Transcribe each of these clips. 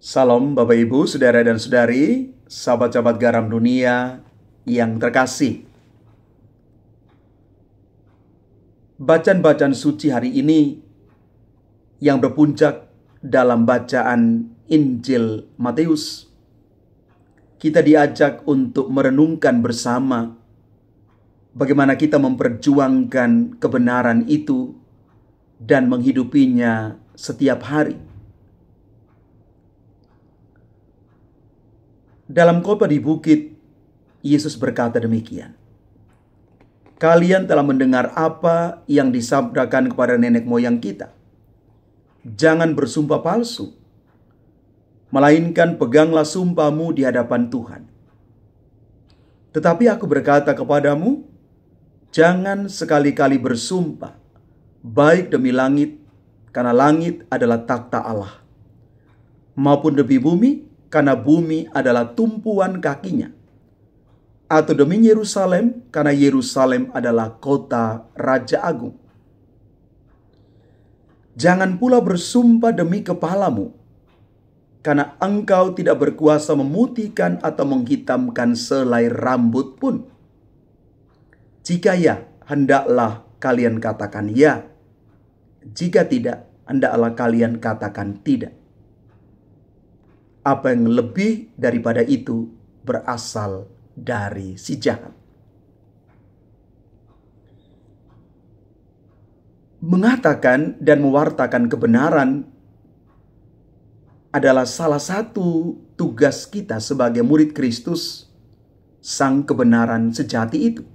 Salam Bapak Ibu, Saudara dan Saudari, sahabat-sahabat garam dunia yang terkasih. Bacaan-bacaan suci hari ini yang berpuncak dalam bacaan Injil Matius. Kita diajak untuk merenungkan bersama bagaimana kita memperjuangkan kebenaran itu dan menghidupinya setiap hari. Dalam khotbah di bukit, Yesus berkata demikian. Kalian telah mendengar apa yang disabdakan kepada nenek moyang kita. Jangan bersumpah palsu, melainkan peganglah sumpahmu di hadapan Tuhan. Tetapi aku berkata kepadamu, jangan sekali-kali bersumpah, baik demi langit, karena langit adalah takhta Allah, maupun demi bumi, karena bumi adalah tumpuan kakinya, atau demi Yerusalem, karena Yerusalem adalah kota Raja Agung. Jangan pula bersumpah demi kepalamu, karena engkau tidak berkuasa memutihkan atau menghitamkan selai rambut pun. Jika ya, hendaklah kalian katakan ya. Jika tidak, hendaklah kalian katakan tidak. Apa yang lebih daripada itu berasal dari si jahat. Mengatakan dan mewartakan kebenaran adalah salah satu tugas kita sebagai murid Kristus, sang kebenaran sejati itu.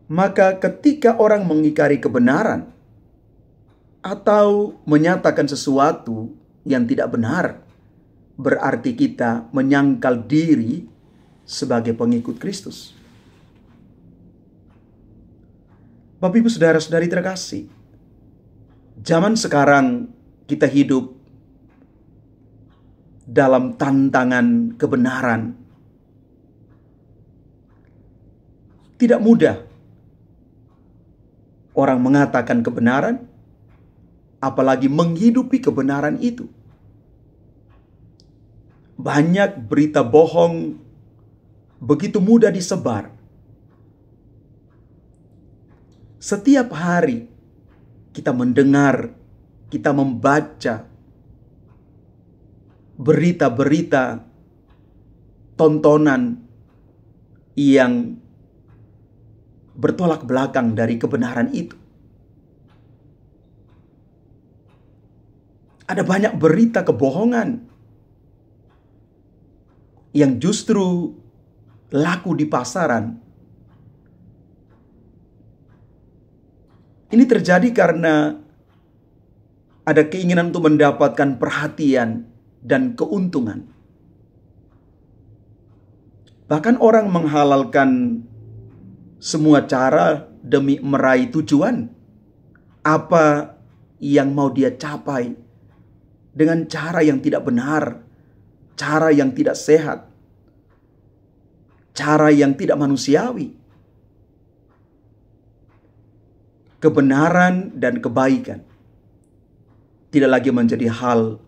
Maka ketika orang mengingkari kebenaran atau menyatakan sesuatu yang tidak benar, berarti kita menyangkal diri sebagai pengikut Kristus. Bapak Ibu Saudara-saudari terkasih, zaman sekarang kita hidup dalam tantangan kebenaran. Tidak mudah orang mengatakan kebenaran, apalagi menghidupi kebenaran itu. Banyak berita bohong begitu mudah disebar. Setiap hari kita mendengar, kita membaca berita-berita, tontonan yang bertolak belakang dari kebenaran itu. Ada banyak berita kebohongan yang justru laku di pasaran. Ini terjadi karena ada keinginan untuk mendapatkan perhatian dan keuntungan. Bahkan orang menghalalkan semua cara demi meraih tujuan. Apa yang mau dia capai dengan cara yang tidak benar, cara yang tidak sehat, cara yang tidak manusiawi. Kebenaran dan kebaikan tidak lagi menjadi hal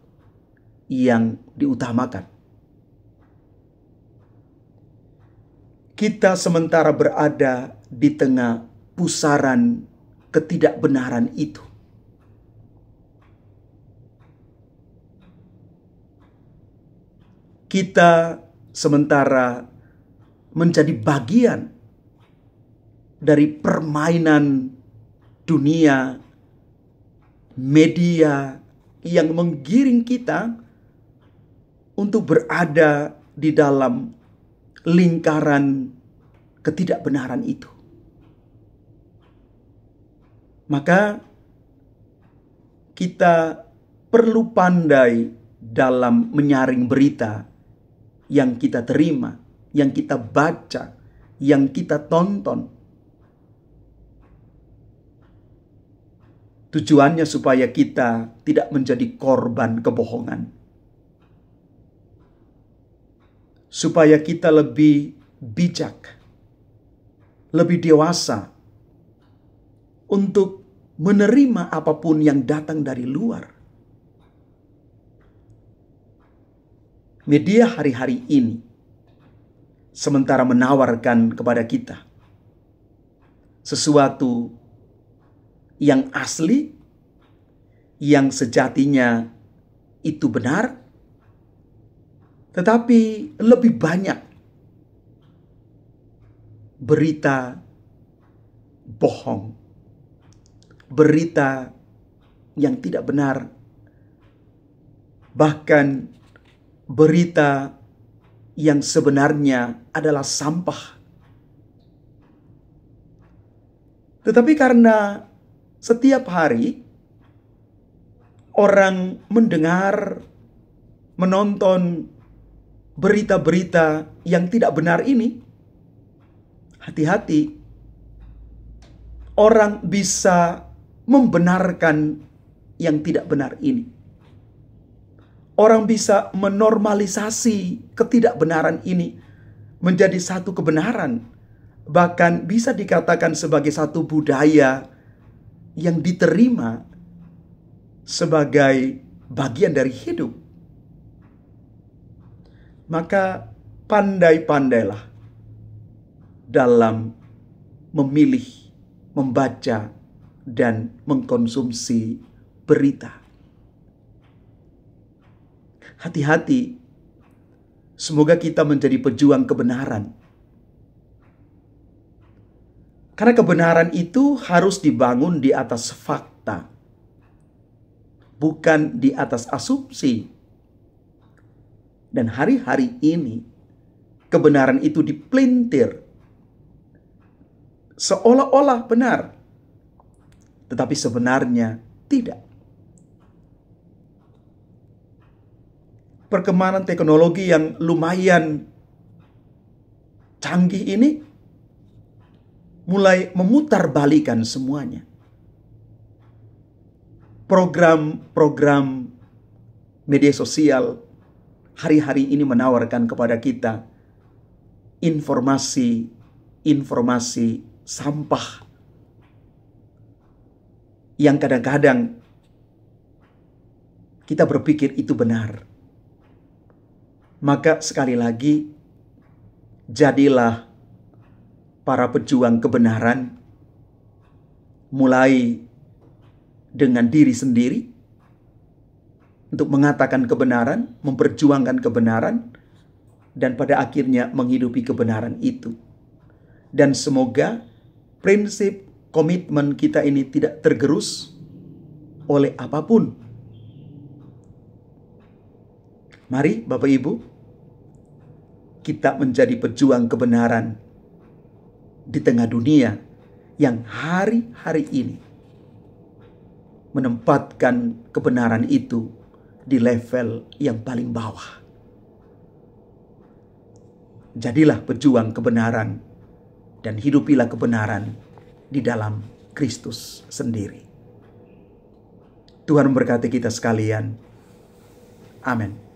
yang diutamakan. Kita sementara berada di tengah pusaran ketidakbenaran itu. Kita sementara menjadi bagian dari permainan dunia, media yang menggiring kita untuk berada di dalam lingkaran ketidakbenaran itu. Maka kita perlu pandai dalam menyaring berita yang kita terima, yang kita baca, yang kita tonton. Tujuannya supaya kita tidak menjadi korban kebohongan. Supaya kita lebih bijak, lebih dewasa untuk menerima apapun yang datang dari luar. media hari-hari ini sementara menawarkan kepada kita sesuatu yang asli, yang sejatinya itu benar, tetapi lebih banyak berita bohong, berita yang tidak benar, bahkan berita yang sebenarnya adalah sampah. Tetapi karena setiap hari orang mendengar, menonton berita-berita yang tidak benar ini, hati-hati, orang bisa membenarkan yang tidak benar ini. Orang bisa menormalisasi ketidakbenaran ini menjadi satu kebenaran. Bahkan bisa dikatakan sebagai satu budaya yang diterima sebagai bagian dari hidup. Maka pandai-pandailah dalam memilih, membaca, dan mengkonsumsi berita. Hati-hati, semoga kita menjadi pejuang kebenaran. Karena kebenaran itu harus dibangun di atas fakta, bukan di atas asumsi. Dan hari-hari ini, kebenaran itu dipelintir seolah-olah benar, tetapi sebenarnya tidak. Perkembangan teknologi yang lumayan canggih ini mulai memutarbalikan semuanya. Program-program media sosial hari-hari ini menawarkan kepada kita informasi sampah yang kadang-kadang kita berpikir itu benar. Maka sekali lagi, jadilah para pejuang kebenaran, mulai dengan diri sendiri untuk mengatakan kebenaran, memperjuangkan kebenaran, dan pada akhirnya menghidupi kebenaran itu. Dan semoga prinsip komitmen kita ini tidak tergerus oleh apapun. Mari Bapak Ibu, kita menjadi pejuang kebenaran di tengah dunia yang hari-hari ini menempatkan kebenaran itu di level yang paling bawah. Jadilah pejuang kebenaran dan hidupilah kebenaran di dalam Kristus sendiri. Tuhan memberkati kita sekalian. Amin.